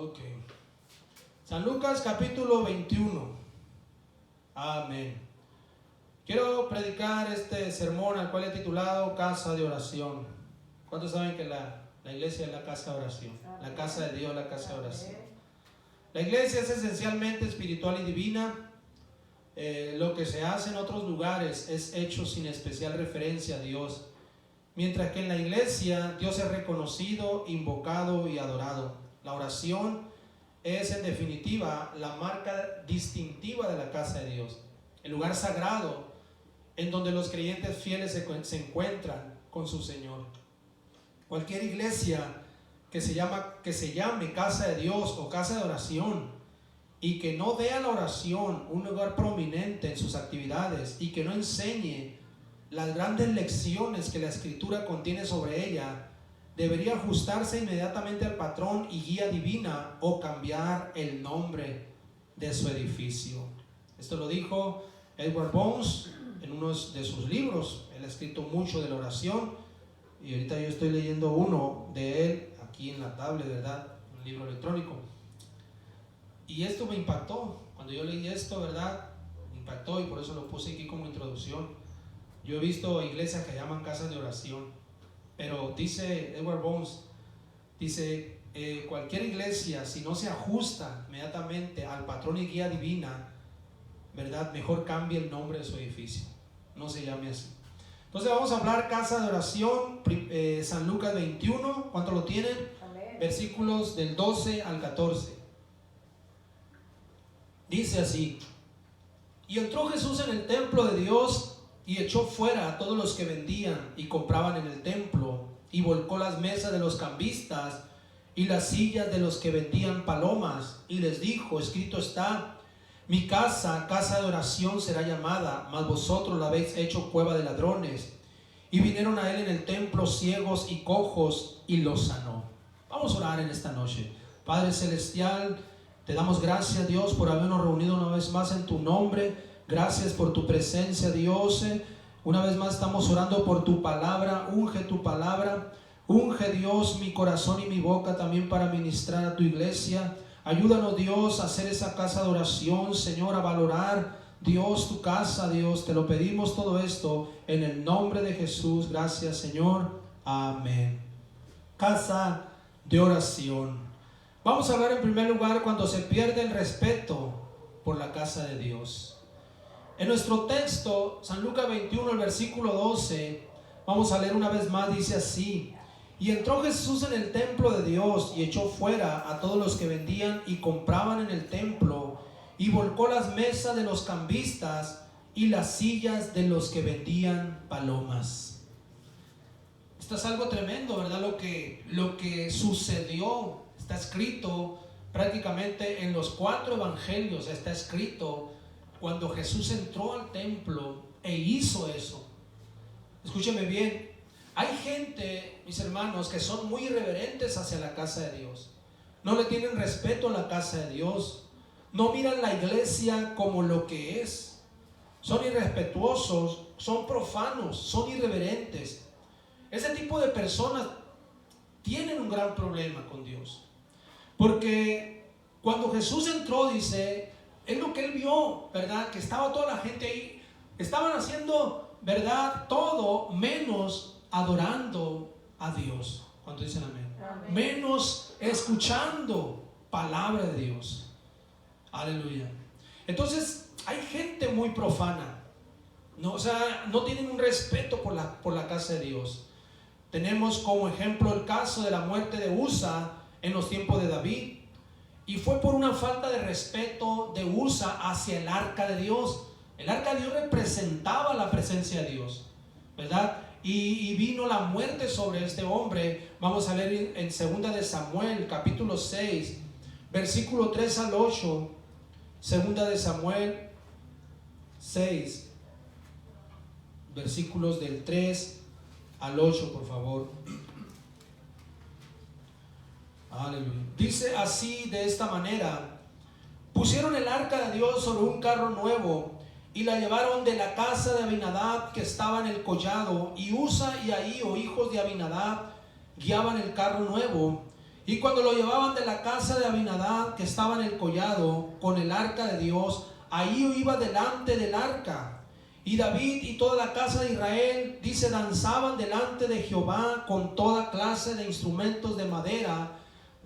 Ok. San Lucas capítulo 21. Amén. Quiero predicar este sermón al cual he titulado Casa de Oración. ¿Cuántos saben que la iglesia es la casa de oración? La casa de Dios, la casa de oración. La iglesia es esencialmente espiritual y divina. Lo que se hace en otros lugares es hecho sin especial referencia a Dios. Mientras que en la iglesia Dios es reconocido, invocado y adorado. La oración es en definitiva la marca distintiva de la casa de Dios. El lugar sagrado en donde los creyentes fieles se encuentran con su Señor. Cualquier iglesia que se llame casa de Dios o casa de oración y que no dé a la oración un lugar prominente en sus actividades y que no enseñe las grandes lecciones que la Escritura contiene sobre ella, debería ajustarse inmediatamente al patrón y guía divina o cambiar el nombre de su edificio. Esto lo dijo Edward Bones en uno de sus libros. Él ha escrito mucho de la oración y ahorita yo estoy leyendo uno de él aquí en la tablet, ¿verdad? Un libro electrónico. Y esto me impactó. Cuando yo leí esto, ¿verdad? Me impactó y por eso lo puse aquí como introducción. Yo he visto iglesias que llaman casas de oración, pero dice Edward Bones, dice, cualquier iglesia, si no se ajusta inmediatamente al patrón y guía divina, ¿verdad? Mejor cambie el nombre de su edificio, no se llame así. Entonces vamos a hablar casa de oración, San Lucas 21, ¿cuánto lo tienen? Amén. Versículos del 12 al 14. Dice así: y entró Jesús en el templo de Dios y echó fuera a todos los que vendían y compraban en el templo, y volcó las mesas de los cambistas y las sillas de los que vendían palomas, y les dijo: escrito está, mi casa, casa de oración será llamada, mas vosotros la habéis hecho cueva de ladrones. Y vinieron a él en el templo ciegos y cojos, y los sanó. Vamos a orar en esta noche. Padre celestial, te damos gracias, Dios, por habernos reunido una vez más en tu nombre. Gracias por tu presencia, Dios. Una vez más estamos orando por tu palabra. Unge tu palabra. Unge, Dios, mi corazón y mi boca también para ministrar a tu iglesia. Ayúdanos, Dios, a hacer esa casa de oración, Señor, a valorar, Dios, tu casa, Dios. Te lo pedimos todo esto en el nombre de Jesús. Gracias, Señor. Amén. Casa de oración. Vamos a hablar en primer lugar cuando se pierde el respeto por la casa de Dios. En nuestro texto, San Lucas 21, el versículo 12, vamos a leer una vez más, dice así: y entró Jesús en el templo de Dios y echó fuera a todos los que vendían y compraban en el templo, y volcó las mesas de los cambistas y las sillas de los que vendían palomas. Esto es algo tremendo, ¿verdad? Lo que sucedió está escrito prácticamente en los 4 evangelios. Está escrito cuando Jesús entró al templo e hizo eso. Escúcheme bien, hay gente, mis hermanos, que son muy irreverentes hacia la casa de Dios. No le tienen respeto a la casa de Dios. No miran la iglesia como lo que es. Son irrespetuosos, son profanos, son irreverentes. Ese tipo de personas tienen un gran problema con Dios. Porque cuando Jesús entró, dice, es lo que él vio, ¿verdad? Que estaba toda la gente ahí. Estaban haciendo, ¿verdad? Todo menos adorando a Dios. ¿Cuánto dicen amén? Amén. Menos escuchando palabra de Dios. Aleluya. Entonces hay gente muy profana. No, o sea, no tienen un respeto por la casa de Dios. Tenemos como ejemplo el caso de la muerte de Usa en los tiempos de David. Y fue por una falta de respeto de Usa hacia el arca de Dios. El arca de Dios representaba la presencia de Dios, ¿verdad? Y vino la muerte sobre este hombre. Vamos a leer en 2 de Samuel, capítulo 6, versículo 3 al 8. 2 de Samuel 6, versículos del 3 al 8, por favor. Aleluya. Dice así, de esta manera: pusieron el arca de Dios sobre un carro nuevo y la llevaron de la casa de Abinadab que estaba en el collado, y Usa y Ahío, hijos de Abinadab, guiaban el carro nuevo. Y cuando lo llevaban de la casa de Abinadab, que estaba en el collado, con el arca de Dios, ahí iba delante del arca. Y David y toda la casa de Israel, dice, danzaban delante de Jehová con toda clase de instrumentos de madera,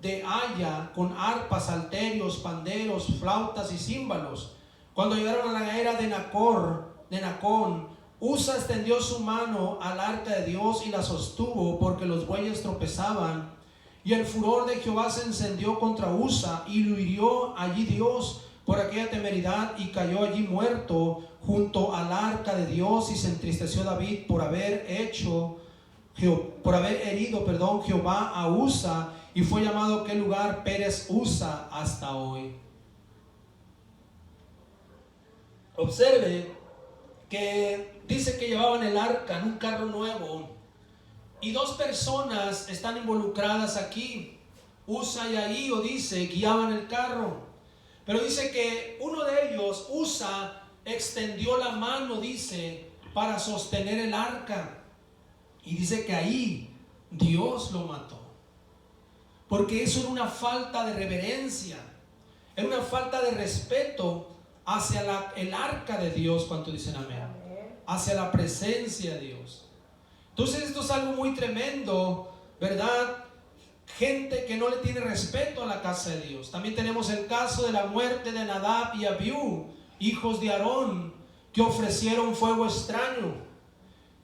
de haya, con arpas, salterios, panderos, flautas y címbalos. Cuando llegaron a la era de Nacón, Usa extendió su mano al arca de Dios y la sostuvo, porque los bueyes tropezaban. Y el furor de Jehová se encendió contra Usa, y lo hirió allí Dios por aquella temeridad, y cayó allí muerto junto al arca de Dios. Y se entristeció David por haber herido Jehová a Usa, y fue llamado aquel lugar Pérez Usa hasta hoy. Observe que dice que llevaban el arca en un carro nuevo, y dos personas están involucradas aquí. Usa y Ahío, dice, guiaban el carro, pero dice que uno de ellos, Usa, extendió la mano, dice, para sostener el arca, y dice que ahí Dios lo mató, porque eso era una falta de reverencia, era una falta de respeto hacia el arca de Dios. ¿Cuánto dicen amén? Hacia la presencia de Dios. Entonces esto es algo muy tremendo, ¿verdad? Gente que no le tiene respeto a la casa de Dios. También tenemos el caso de la muerte de Nadab y Abiú, hijos de Aarón, que ofrecieron fuego extraño.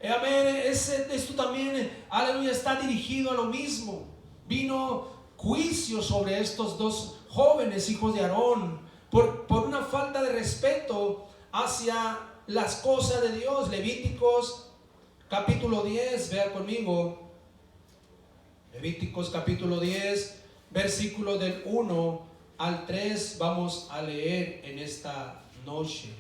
Amén. Esto también, aleluya, está dirigido a lo mismo. Vino juicio sobre estos dos jóvenes hijos de Aarón por una falta de respeto hacia las cosas de Dios. Levíticos capítulo 10, vea conmigo. Levíticos capítulo 10, versículos del 1 al 3, vamos a leer en esta noche.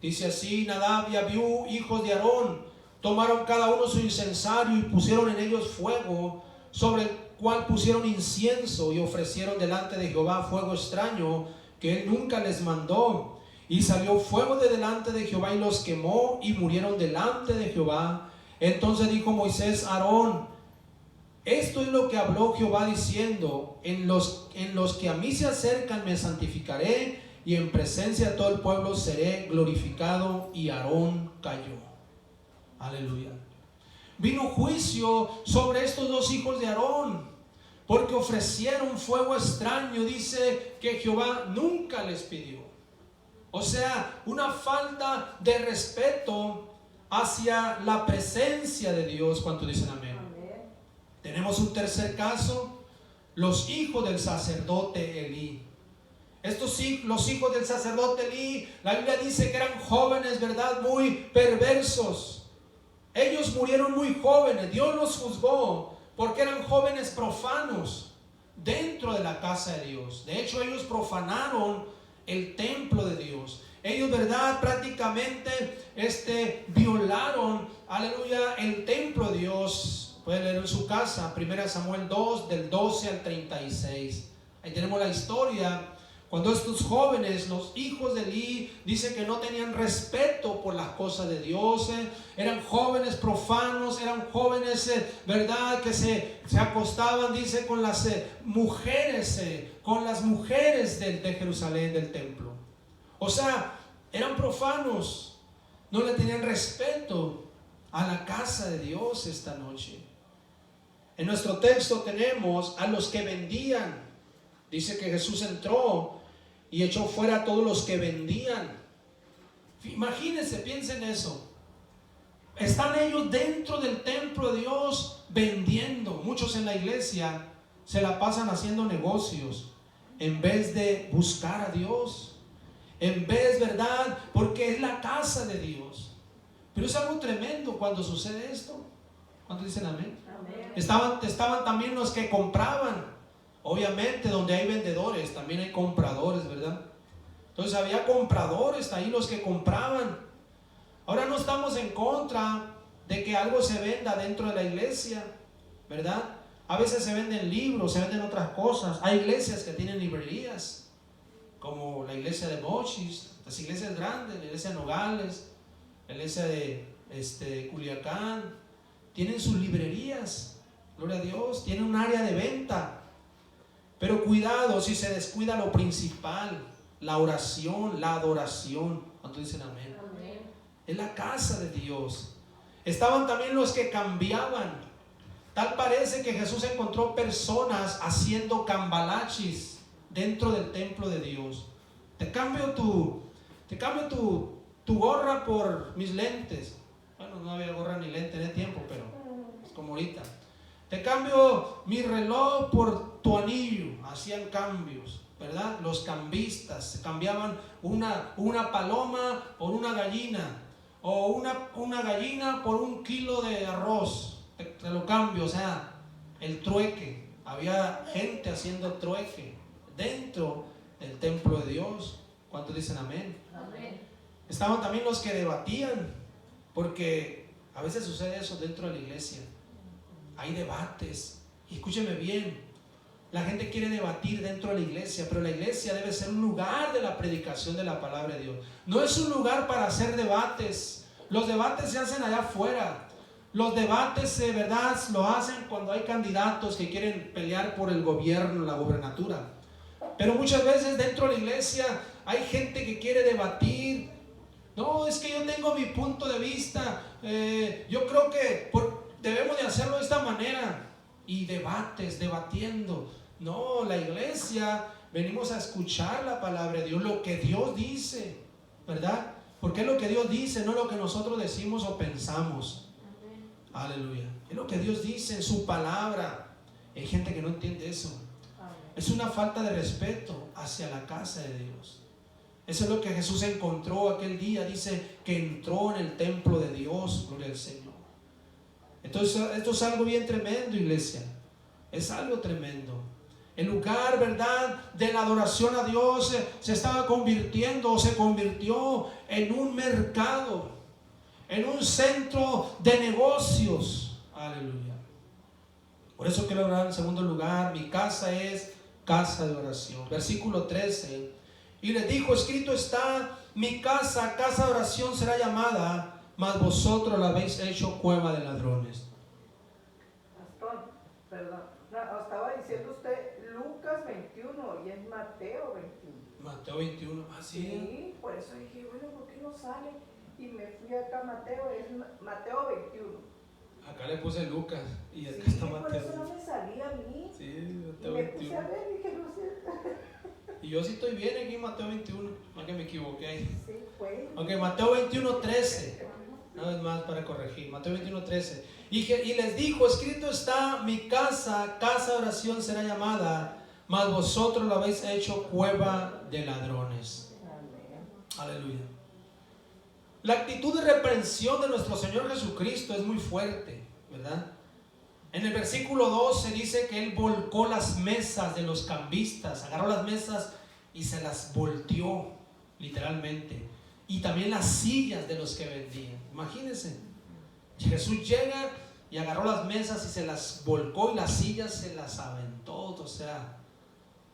Dice así: Nadab y Abiú, hijos de Aarón, tomaron cada uno su incensario y pusieron en ellos fuego, sobre el cual pusieron incienso, y ofrecieron delante de Jehová fuego extraño que él nunca les mandó. Y salió fuego de delante de Jehová y los quemó, y murieron delante de Jehová. Entonces dijo Moisés a Aarón: esto es lo que habló Jehová diciendo: en los que a mí se acercan me santificaré, y en presencia de todo el pueblo seré glorificado. Y Aarón cayó. Aleluya. Vino juicio sobre estos dos hijos de Aarón, porque ofrecieron fuego extraño, dice, que Jehová nunca les pidió. O sea, una falta de respeto hacia la presencia de Dios. ¿Cuánto dicen amén? Amén. Tenemos un tercer caso: los hijos del sacerdote Elí. Los hijos del sacerdote Elí, la Biblia dice que eran jóvenes, ¿verdad? Muy perversos. Ellos murieron muy jóvenes. Dios los juzgó porque eran jóvenes profanos dentro de la casa de Dios. De hecho, ellos profanaron el templo de Dios. Ellos, ¿verdad?, prácticamente violaron, aleluya, el templo de Dios. Pueden leer en su casa 1 Samuel 2, del 12 al 36. Ahí tenemos la historia. Cuando estos jóvenes, los hijos de Elí, dice que no tenían respeto por las cosas de Dios, eran jóvenes profanos, eran jóvenes, ¿verdad?, que se acostaban, dice, con las mujeres de Jerusalén, del templo. O sea, eran profanos, no le tenían respeto a la casa de Dios esta noche. En nuestro texto tenemos a los que vendían. Dice que Jesús entró y echó fuera a todos los que vendían. Imagínense, piensen eso. Están ellos dentro del templo de Dios vendiendo. Muchos en la iglesia se la pasan haciendo negocios en vez de buscar a Dios. En vez, ¿verdad? Porque es la casa de Dios. Pero es algo tremendo cuando sucede esto. ¿Cuántos dicen amén? Amén. Estaban también los que compraban. Obviamente, donde hay vendedores, también hay compradores, ¿verdad? Entonces había compradores ahí, los que compraban. Ahora no estamos en contra de que algo se venda dentro de la iglesia, ¿verdad? A veces se venden libros, se venden otras cosas. Hay iglesias que tienen librerías, como la iglesia de Mochis, las iglesias grandes, la iglesia de Nogales, la iglesia de Culiacán. Tienen sus librerías, gloria a Dios, tienen un área de venta. Pero cuidado si se descuida lo principal, la oración, la adoración. ¿Cuántos dicen amén? Amén. Es la casa de Dios. Estaban también los que cambiaban. Tal parece que Jesús encontró personas haciendo cambalachis dentro del templo de Dios. Te cambio tu gorra por mis lentes. Bueno, no había gorra ni lente en el tiempo, pero es como ahorita. Te cambio mi reloj por tu anillo. Hacían cambios, ¿verdad? Los cambistas cambiaban una paloma por una gallina, o una gallina por un kilo de arroz. Te lo cambio, o sea, el trueque. Había gente haciendo trueque dentro del templo de Dios. ¿Cuántos dicen amén? Amén. Estaban también los que debatían, porque a veces sucede eso dentro de la iglesia. Hay debates, y escúcheme bien, la gente quiere debatir dentro de la iglesia, pero la iglesia debe ser un lugar de la predicación de la palabra de Dios. No es un lugar para hacer debates. Los debates se hacen allá afuera. Los debates de verdad lo hacen cuando hay candidatos que quieren pelear por el gobierno, la gobernatura. Pero muchas veces dentro de la iglesia hay gente que quiere debatir. No, es que yo tengo mi punto de vista. Yo creo que debemos de hacerlo de esta manera. Y debatiendo. No, la iglesia, venimos a escuchar la palabra de Dios, lo que Dios dice, ¿verdad? Porque es lo que Dios dice, no lo que nosotros decimos o pensamos. Aleluya. Es lo que Dios dice en su palabra. Hay gente que no entiende eso. Es una falta de respeto hacia la casa de Dios. Eso es lo que Jesús encontró aquel día. Dice que entró en el templo de Dios. Gloria al Señor. Entonces esto es algo bien tremendo, iglesia. Es algo tremendo. El lugar, ¿verdad?, de la adoración a Dios se estaba convirtiendo, o se convirtió en un mercado, en un centro de negocios. Aleluya. Por eso quiero hablar en segundo lugar, mi casa es casa de oración. Versículo 13. Y les dijo, escrito está, mi casa, casa de oración será llamada, mas vosotros la habéis hecho cueva de ladrones. Pastor, perdón, no, estaba diciendo usted Lucas 21 y es Mateo 21. Mateo 21, así. Sí, por eso dije, bueno, ¿por qué no sale? Y me fui acá a Mateo, es Mateo 21. Acá le puse Lucas y acá Sí, está por Mateo. eso no me salía a mí. Sí, Y Mateo me puse a 21. ver y dije, no sé. Y yo sí estoy bien aquí en Mateo 21, aunque me equivoqué. Sí, fue. Aunque Mateo 21, 13. Una vez más para corregir. Mateo 21, 13. Y les dijo, escrito está, mi casa, casa de oración será llamada, mas vosotros la habéis hecho cueva de ladrones. Amén. Aleluya. La actitud de reprensión de nuestro Señor Jesucristo es muy fuerte, ¿verdad? En el versículo 12 dice que Él volcó las mesas de los cambistas, agarró las mesas y se las volteó, literalmente. Y también las sillas de los que vendían. Imagínense, Jesús llega y agarró las mesas y se las volcó y las sillas se las aventó. O sea,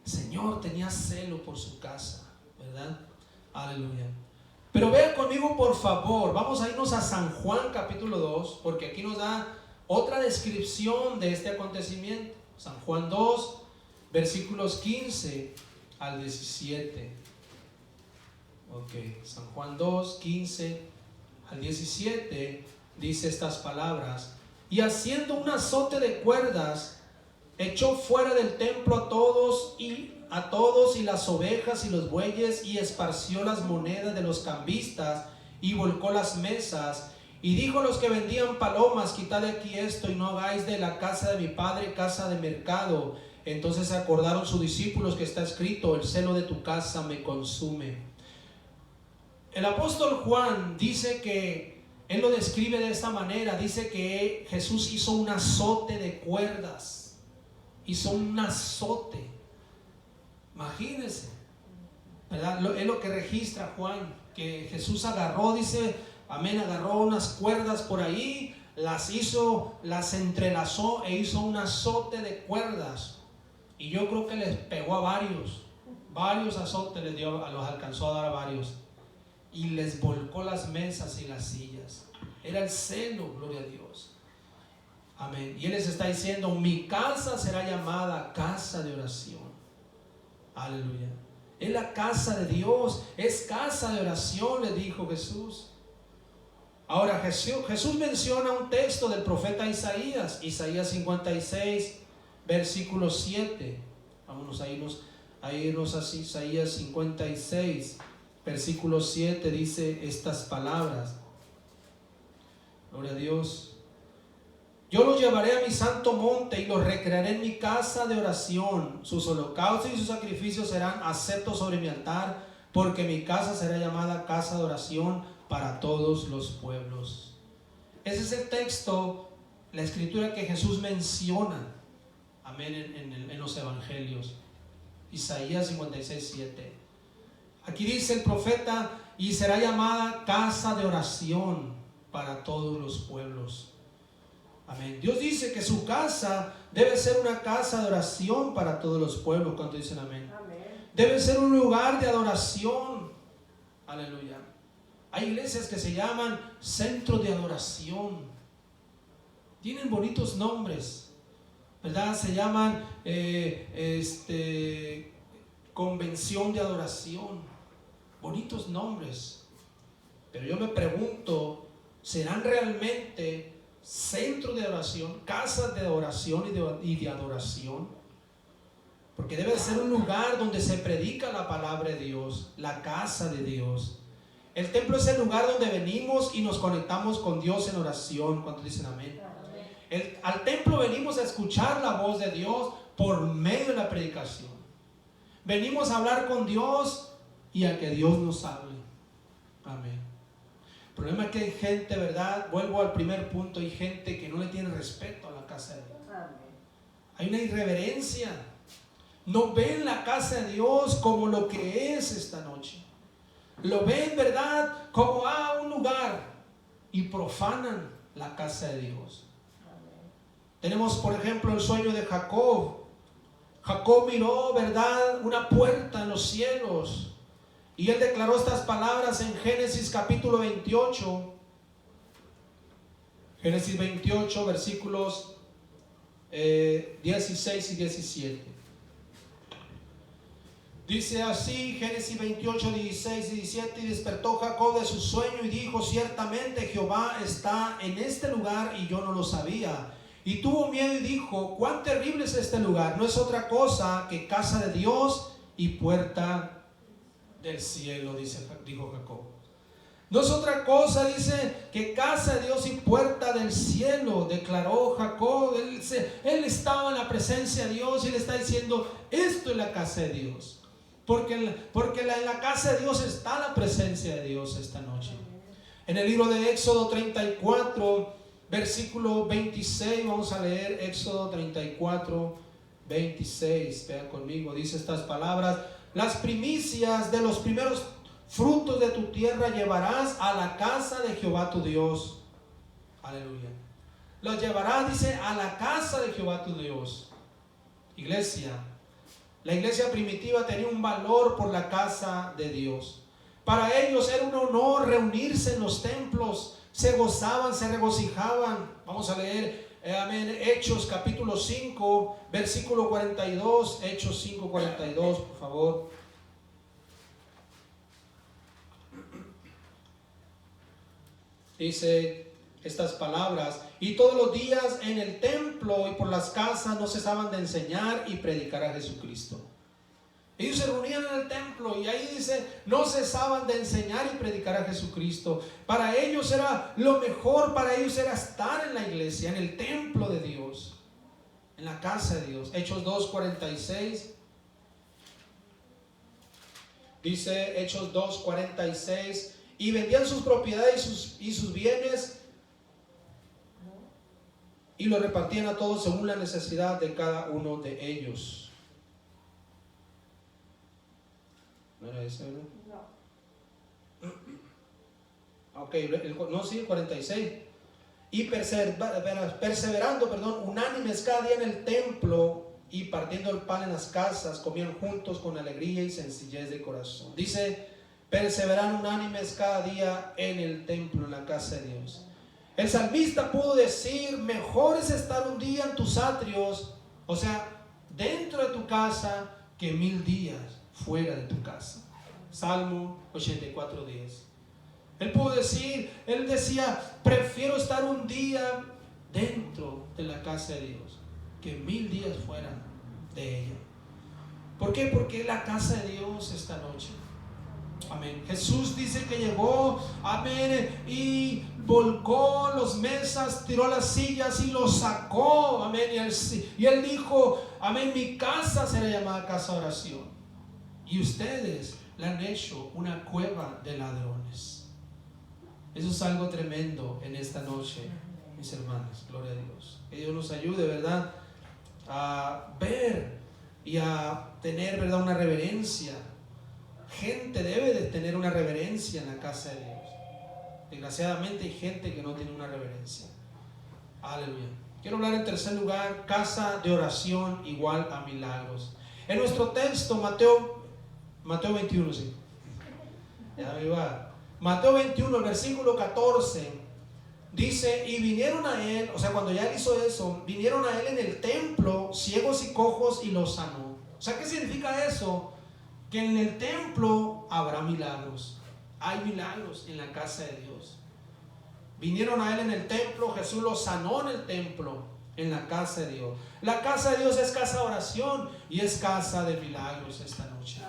el Señor tenía celo por su casa, ¿verdad? Aleluya. Pero vean conmigo, por favor, vamos a irnos a San Juan capítulo 2, porque aquí nos da otra descripción de este acontecimiento. San Juan 2, versículos 15 al 17. Ok, San Juan 2, 15 al 17 dice estas palabras. Y haciendo un azote de cuerdas, echó fuera del templo a todos y las ovejas y los bueyes, y esparció las monedas de los cambistas y volcó las mesas. Y dijo a los que vendían palomas, quitad de aquí esto y no hagáis de la casa de mi padre casa de mercado. Entonces se acordaron sus discípulos que está escrito, el celo de tu casa me consume. El apóstol Juan dice que, él lo describe de esta manera, dice que Jesús hizo un azote de cuerdas, hizo un azote. Imagínense, ¿verdad? Es lo que registra Juan, que Jesús agarró, dice, amén, agarró unas cuerdas por ahí, las hizo, las entrelazó e hizo un azote de cuerdas. Y yo creo que les pegó a varios azotes les dio, los alcanzó a dar a varios. Y les volcó las mesas y las sillas. Era el celo, gloria a Dios. Amén. Y Él les está diciendo, mi casa será llamada casa de oración. Aleluya. Es la casa de Dios, es casa de oración, le dijo Jesús. Ahora Jesús menciona un texto del profeta Isaías 56, versículo 7. Vámonos a irnos así. Isaías 56, versículo 7 dice estas palabras. Gloria a Dios. Yo los llevaré a mi santo monte y los recrearé en mi casa de oración. Sus holocaustos y sus sacrificios serán aceptos sobre mi altar, porque mi casa será llamada casa de oración para todos los pueblos. Ese es el texto, la escritura que Jesús menciona, amén, en los evangelios. Isaías 56, 7. Aquí dice el profeta, y será llamada casa de oración para todos los pueblos. Amén. Dios dice que su casa debe ser una casa de oración para todos los pueblos. ¿Cuántos dicen amén? Amén. Debe ser un lugar de adoración. Aleluya. Hay iglesias que se llaman centro de adoración. Tienen bonitos nombres, ¿verdad? Se llaman convención de adoración. Bonitos nombres. Pero yo me pregunto, ¿serán realmente centro de oración, casas de oración y de adoración? Porque debe ser un lugar donde se predica la palabra de Dios, la casa de Dios. El templo es el lugar donde venimos y nos conectamos con Dios en oración. ¿Cuántos dicen amén? Al templo venimos a escuchar la voz de Dios por medio de la predicación. Venimos a hablar con Dios y a que Dios nos hable. Amén. El problema es que hay gente, ¿verdad? Vuelvo al primer punto, hay gente que no le tiene respeto a la casa de Dios. Hay una irreverencia. No ven la casa de Dios como lo que es esta noche. Lo ven, ¿verdad?, como un lugar, y profanan la casa de Dios. Tenemos, por ejemplo, el sueño de Jacob. Jacob miró, ¿verdad?, una puerta en los cielos. Y él declaró estas palabras en Génesis capítulo 28. Génesis 28, versículos 16 y 17. Dice así, Génesis 28, 16 y 17. Y despertó Jacob de su sueño y dijo, ciertamente Jehová está en este lugar y yo no lo sabía. Y tuvo miedo y dijo, cuán terrible es este lugar. No es otra cosa que casa de Dios y puerta del cielo, dijo Jacob. No es otra cosa, dice, que casa de Dios y puerta del cielo, declaró Jacob. Él estaba en la presencia de Dios y le está diciendo, esto es la casa de Dios. Porque en la casa de Dios está la presencia de Dios esta noche. En el libro de Éxodo 34, versículo 26, vamos a leer Éxodo 34, 26. Vean conmigo, dice estas palabras. Las primicias de los primeros frutos de tu tierra llevarás a la casa de Jehová tu Dios. Aleluya. Los llevarás, dice, a la casa de Jehová tu Dios. Iglesia. La iglesia primitiva tenía un valor por la casa de Dios. Para ellos era un honor reunirse en los templos. Se gozaban, se regocijaban. Vamos a leer, amén, Hechos capítulo 5, versículo 42. Hechos 5, 42, por favor. Dice estas palabras: y todos los días en el templo y por las casas no cesaban de enseñar y predicar a Jesucristo. Ellos se reunían en el templo y ahí dice, no cesaban de enseñar y predicar a Jesucristo. Para ellos era lo mejor, para ellos era estar en la iglesia, en el templo de Dios, en la casa de Dios. Hechos 2:46. Dice Hechos 2:46, y vendían sus propiedades y sus bienes y lo repartían a todos según la necesidad de cada uno de ellos. ¿No era ese, verdad? No. Ok, no, sí, el 46. Y perseverando, unánimes cada día en el templo y partiendo el pan en las casas, comían juntos con alegría y sencillez de corazón. Dice, perseveran unánimes cada día en el templo, en la casa de Dios. El salmista pudo decir, mejor es estar un día en tus atrios, o sea, dentro de tu casa, que 1000 días fuera de tu casa. Salmo 84:10. Él decía, prefiero estar un día dentro de la casa de Dios, que 1000 días fuera de ella. ¿Por qué? Porque la casa de Dios esta noche. Amén. Jesús dice que llegó, amén, y volcó las mesas, tiró las sillas y los sacó, amén. Y él dijo, amén, mi casa será llamada casa de oración. Y ustedes la han hecho una cueva de ladrones. Eso es algo tremendo en esta noche, mis hermanos. Gloria a Dios. Que Dios nos ayude, ¿verdad?, a ver y a tener, ¿verdad?, una reverencia. Gente debe de tener una reverencia en la casa de Dios. Desgraciadamente hay gente que no tiene una reverencia. Aleluya. Quiero hablar en tercer lugar, casa de oración igual a milagros. En nuestro texto, Mateo 21, sí. Ya me va. Mateo 21, el versículo 14, dice, y vinieron a él, o sea, cuando ya él hizo eso, vinieron a él en el templo, ciegos y cojos, y los sanó. O sea, ¿qué significa eso? Que en el templo habrá milagros. Hay milagros en la casa de Dios. Vinieron a él en el templo, Jesús los sanó en el templo, en la casa de Dios. La casa de Dios es casa de oración y es casa de milagros esta noche.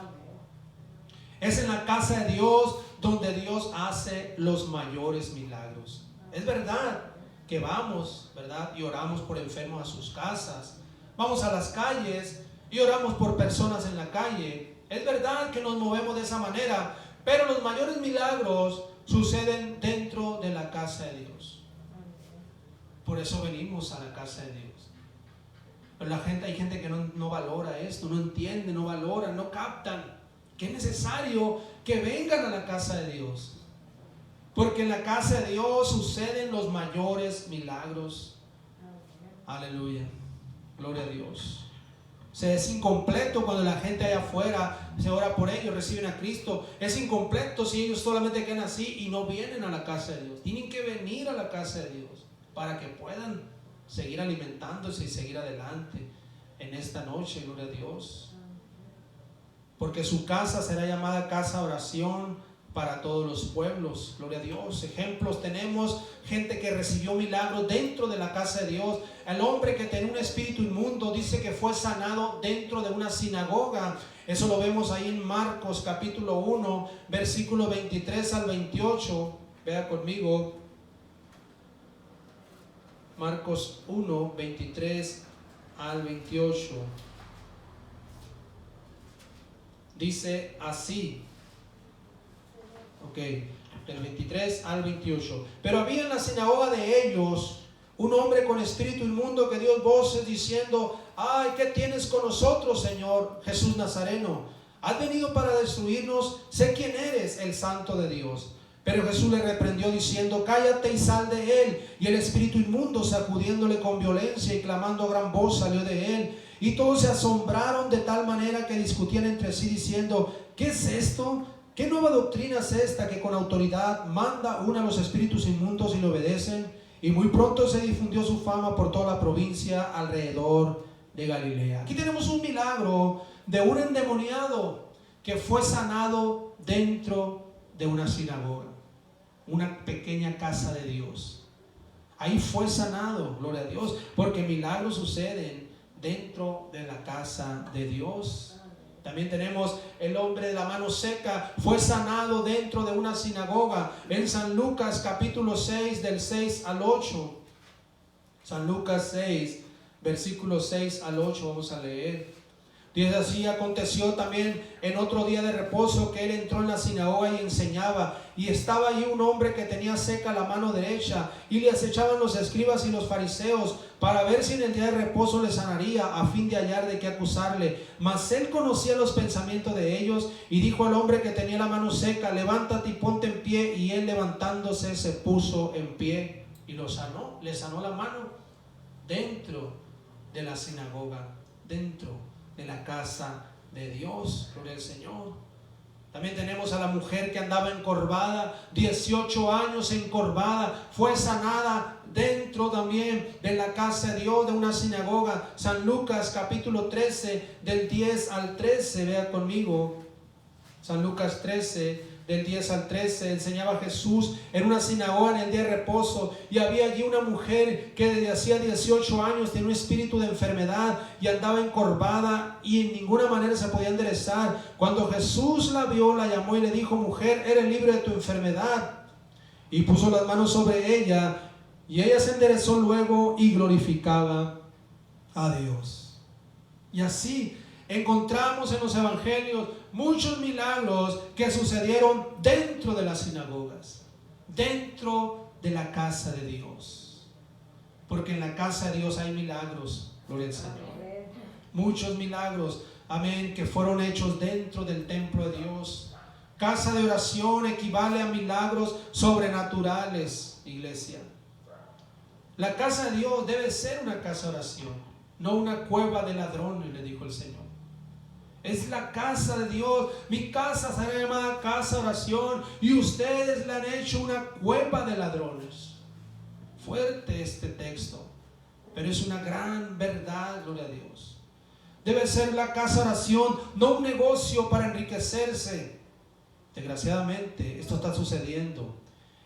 Es en la casa de Dios donde Dios hace los mayores milagros. Es verdad que vamos, ¿verdad?, y oramos por enfermos a sus casas. Vamos a las calles y oramos por personas en la calle. Es verdad que nos movemos de esa manera, pero los mayores milagros suceden dentro de la casa de Dios. Por eso venimos a la casa de Dios. Pero hay gente que no valora esto, no entiende, no valora, no captan que es necesario que vengan a la casa de Dios. Porque en la casa de Dios suceden los mayores milagros. Aleluya. Gloria a Dios. Es incompleto cuando la gente allá afuera se ora por ellos, reciben a Cristo. Es incompleto si ellos solamente quedan así y no vienen a la casa de Dios. Tienen que venir a la casa de Dios para que puedan seguir alimentándose y seguir adelante en esta noche. Gloria a Dios. Porque su casa será llamada casa de oración para todos los pueblos. Gloria a Dios. Ejemplos tenemos, gente que recibió milagros dentro de la casa de Dios. El hombre que tenía un espíritu inmundo dice que fue sanado dentro de una sinagoga. Eso lo vemos ahí en Marcos capítulo 1, versículo 23 al 28. Vea conmigo. Marcos 1, 23 al 28. Dice así. Ok, del 23 al 28. Pero había en la sinagoga de ellos un hombre con espíritu inmundo que dio voces diciendo: ay, ¿qué tienes con nosotros, Señor Jesús Nazareno? ¿Has venido para destruirnos? Sé quién eres, el Santo de Dios. Pero Jesús le reprendió diciendo: cállate y sal de él. Y el espíritu inmundo, sacudiéndole con violencia y clamando a gran voz, salió de él. Y todos se asombraron de tal manera que discutían entre sí diciendo: ¿qué es esto? ¿Qué nueva doctrina es esta que con autoridad manda uno a los espíritus inmundos y le obedecen? Y muy pronto se difundió su fama por toda la provincia alrededor de Galilea. Aquí tenemos un milagro de un endemoniado que fue sanado dentro de una sinagoga, una pequeña casa de Dios. Ahí fue sanado, gloria a Dios, porque milagros suceden dentro de la casa de Dios. También tenemos el hombre de la mano seca, fue sanado dentro de una sinagoga. En San Lucas capítulo 6, del 6 al 8. San Lucas 6, versículos 6 al 8, vamos a leer. Dice así: aconteció también en otro día de reposo que él entró en la sinagoga y enseñaba, y estaba allí un hombre que tenía seca la mano derecha, y le acechaban los escribas y los fariseos para ver si en el día de reposo le sanaría, a fin de hallar de qué acusarle. Mas él conocía los pensamientos de ellos, y dijo al hombre que tenía la mano seca: levántate y ponte en pie. Y él, levantándose, se puso en pie y lo sanó. Le sanó la mano dentro de la sinagoga, dentro de la casa de Dios. Gloria al Señor. También tenemos a la mujer que andaba encorvada, 18 años encorvada, fue sanada dentro también de la casa de Dios, de una sinagoga. San Lucas capítulo 13, del 10 al 13, vea conmigo. San Lucas 13, del 10 al 13, enseñaba Jesús en una sinagoga en el día de reposo, y había allí una mujer que desde hacía 18 años tenía un espíritu de enfermedad y andaba encorvada y en ninguna manera se podía enderezar. Cuando Jesús la vio, la llamó y le dijo: mujer, eres libre de tu enfermedad. Y puso las manos sobre ella, y ella se enderezó luego y glorificaba a Dios. Y así encontramos en los evangelios muchos milagros que sucedieron dentro de las sinagogas, dentro de la casa de Dios. Porque en la casa de Dios hay milagros, gloria al Señor. Muchos milagros, amén, que fueron hechos dentro del templo de Dios. Casa de oración equivale a milagros sobrenaturales, iglesia. La casa de Dios debe ser una casa de oración, no una cueva de ladrones, le dijo el Señor. Es la casa de Dios. Mi casa será llamada casa de oración, y ustedes la han hecho una cueva de ladrones. Fuerte este texto, pero es una gran verdad, gloria a Dios. Debe ser la casa de oración, no un negocio para enriquecerse. Desgraciadamente, esto está sucediendo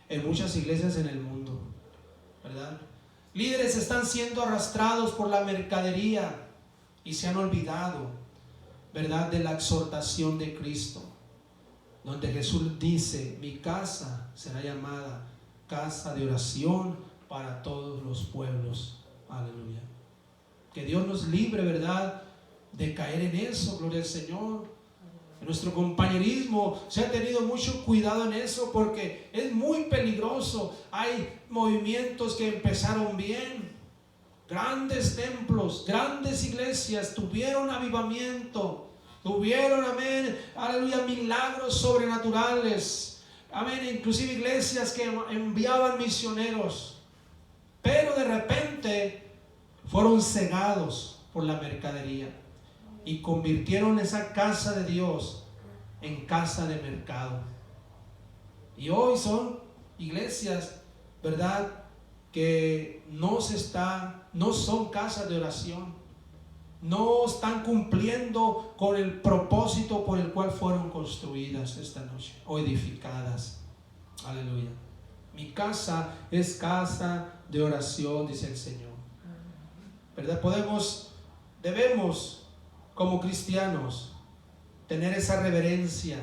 en muchas iglesias en el mundo, ¿verdad? Líderes están siendo arrastrados por la mercadería y se han olvidado, ¿verdad?, de la exhortación de Cristo, donde Jesús dice: mi casa será llamada casa de oración para todos los pueblos. Aleluya. Que Dios nos libre, ¿verdad?, de caer en eso, gloria al Señor. En nuestro compañerismo se ha tenido mucho cuidado en eso, porque es muy peligroso. Hay movimientos que empezaron bien, grandes templos, grandes iglesias, tuvieron avivamiento, tuvieron, amén, aleluya, milagros sobrenaturales, amén, inclusive iglesias que enviaban misioneros, pero de repente fueron cegados por la mercadería y convirtieron esa casa de Dios en casa de mercado. Y hoy son iglesias, ¿verdad?, que no son casas de oración, no están cumpliendo con el propósito por el cual fueron construidas esta noche o edificadas. Aleluya. Mi casa es casa de oración, dice el Señor, ¿verdad? Debemos como cristianos tener esa reverencia.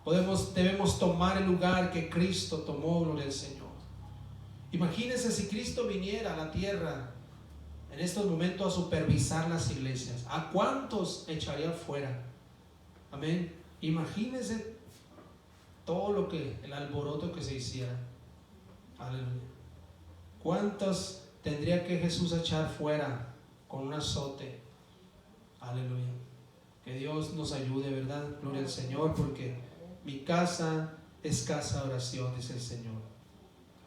Debemos tomar el lugar que Cristo tomó, gloria al Señor. Imagínense si Cristo viniera a la tierra en estos momentos a supervisar las iglesias, ¿a cuántos echaría fuera? Amén. Imagínense todo el alboroto que se hiciera. Aleluya. ¿Cuántos tendría que Jesús echar fuera con un azote? Aleluya. Que Dios nos ayude, ¿verdad? Gloria al Señor, porque mi casa es casa de oración, dice el Señor.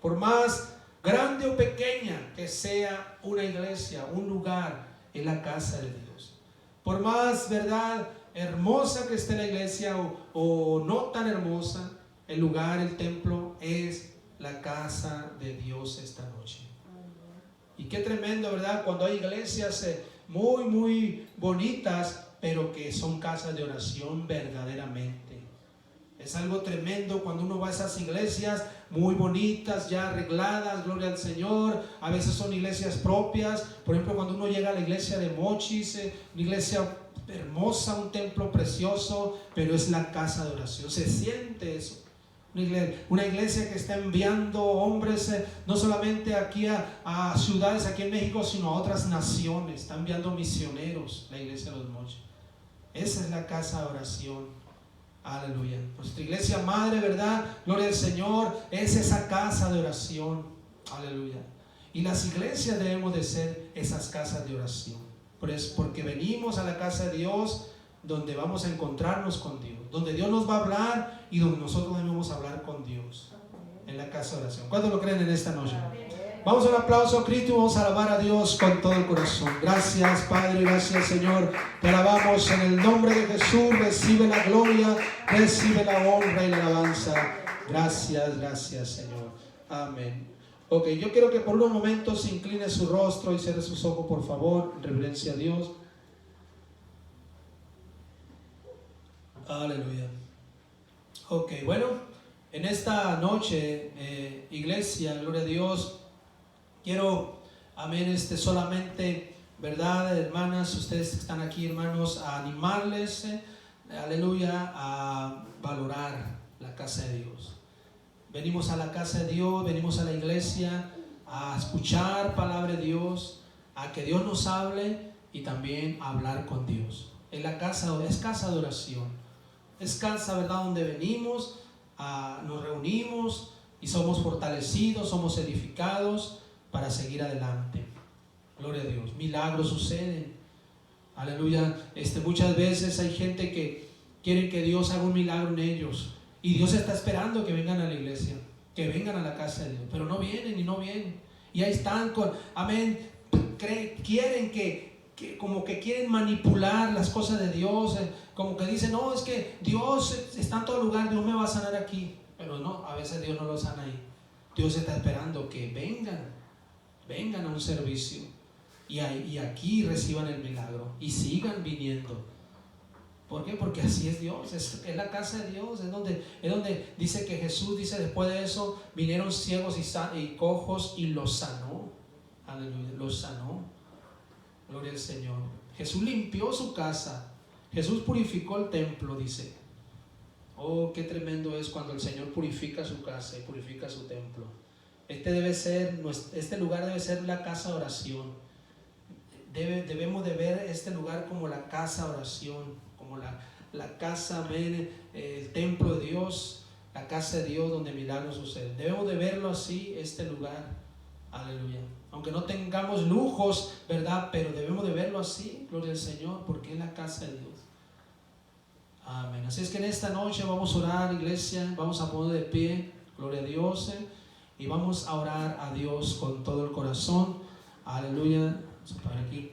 Por más grande o pequeña que sea una iglesia, un lugar, es la casa de Dios. Por más, ¿verdad?, hermosa que esté la iglesia o no tan hermosa, el lugar, el templo, es la casa de Dios esta noche. Y qué tremendo, ¿verdad?, cuando hay iglesias muy, muy bonitas, pero que son casas de oración verdaderamente. Es algo tremendo cuando uno va a esas iglesias muy bonitas, ya arregladas, gloria al Señor. A veces son iglesias propias. Por ejemplo, cuando uno llega a la iglesia de Mochis, una iglesia hermosa, un templo precioso, pero es la casa de oración. Se siente eso. Una iglesia que está enviando hombres no solamente aquí a ciudades aquí en México, sino a otras naciones. Está enviando misioneros, la iglesia de los Mochis. Esa es la casa de oración. Aleluya. Nuestra iglesia madre, ¿verdad? Gloria al Señor. Es esa casa de oración. Aleluya. Y las iglesias debemos de ser esas casas de oración. Porque venimos a la casa de Dios, donde vamos a encontrarnos con Dios, donde Dios nos va a hablar y donde nosotros debemos hablar con Dios. En la casa de oración. ¿Cuántos lo creen en esta noche? Vamos a un aplauso a Cristo y vamos a alabar a Dios con todo el corazón. Gracias, Padre, gracias, Señor. Te alabamos en el nombre de Jesús. Recibe la gloria, recibe la honra y la alabanza. Gracias, gracias, Señor. Amén. Ok, yo quiero que por unos momentos se incline su rostro y cierre sus ojos, por favor, en reverencia a Dios. Aleluya. Ok, bueno, en esta noche, iglesia, gloria a Dios, quiero, amén, solamente, verdad, hermanas, ustedes que están aquí, hermanos, a animarles, aleluya, a valorar la casa de Dios. Venimos a la casa de Dios, venimos a la iglesia a escuchar palabra de Dios, a que Dios nos hable y también a hablar con Dios. En la casa, es casa de oración, es casa, verdad, donde venimos, nos reunimos y somos fortalecidos, somos edificados para seguir adelante. Gloria a Dios. Milagros suceden. Aleluya. Muchas veces hay gente que quiere que Dios haga un milagro en ellos. Y Dios está esperando que vengan a la iglesia, que vengan a la casa de Dios. Pero no vienen y no vienen. Y ahí están con, amén, quieren como que quieren manipular las cosas de Dios. Como que dicen, no, es que Dios está en todo lugar, Dios me va a sanar aquí. Pero no, a veces Dios no lo sana ahí. Dios está esperando que vengan a un servicio y aquí reciban el milagro y sigan viniendo. ¿Por qué? Porque así es Dios, es la casa de Dios, es donde dice que Jesús dice después de eso, vinieron ciegos y cojos y los sanó. Aleluya, los sanó. Gloria al Señor. Jesús limpió su casa, Jesús purificó el templo, dice. Oh, qué tremendo es cuando el Señor purifica su casa y purifica su templo. Este lugar debe ser la casa de oración. Debemos de ver este lugar como la casa de oración, como la casa, amén, el templo de Dios, la casa de Dios donde milagros suceden. Debemos de verlo así, este lugar. Aleluya. Aunque no tengamos lujos, ¿verdad? Pero debemos de verlo así, gloria al Señor, porque es la casa de Dios. Amén. Así es que en esta noche vamos a orar, iglesia, vamos a poner de pie, gloria a Dios, y vamos a orar a Dios con todo el corazón. Aleluya. Vamos a parar aquí.